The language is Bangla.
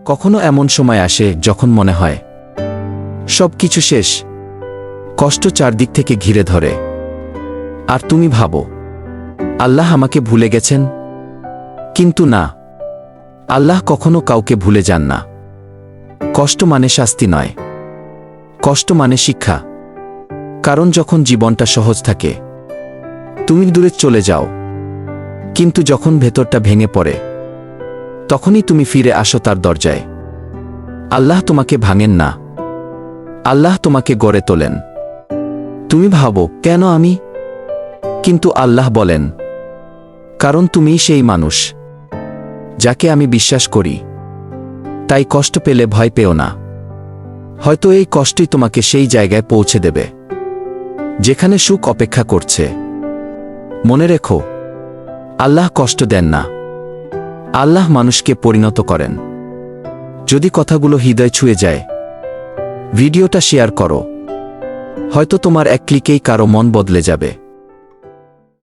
কখনো এমন সময় আসে যখন মনে হয় সব কিছু শেষ, কষ্ট চারদিক থেকে ঘিরে ধরে, আর তুমি ভাবো আল্লাহ আমাকে ভুলে গেছেন। কিন্তু না, আল্লাহ কখনো কাউকে ভুলে যান না। কষ্ট মানে শাস্তি নয়, কষ্ট মানে শিক্ষা। কারণ যখন জীবনটা সহজ থাকে তুমি দূরে চলে যাও, কিন্তু যখন ভেতরটা ভেঙে পড়ে তখনই তুমি ফিরে আসো তার দরজায়। আল্লাহ তোমাকে ভাঙেন না, আল্লাহ তোমাকে গড়ে তোলেন। তুমি ভাবো কেন আমি? কিন্তু আল্লাহ বলেন, কারণ তুমিই সেই মানুষ যাকে আমি বিশ্বাস করি। তাই কষ্ট পেলে ভয় পেও না। হয়তো এই কষ্টই তোমাকে সেই জায়গায় পৌঁছে দেবে যেখানে সুখ অপেক্ষা করছে। মনে রেখো, আল্লাহ কষ্ট দেন না, আল্লাহ মানুষকে পরিণত করেন। যদি কথাগুলো হৃদয় ছুঁয়ে যায়, ভিডিওটা শেয়ার করো। হয়তো তোমার এক ক্লিকেই কারো মন বদলে যাবে।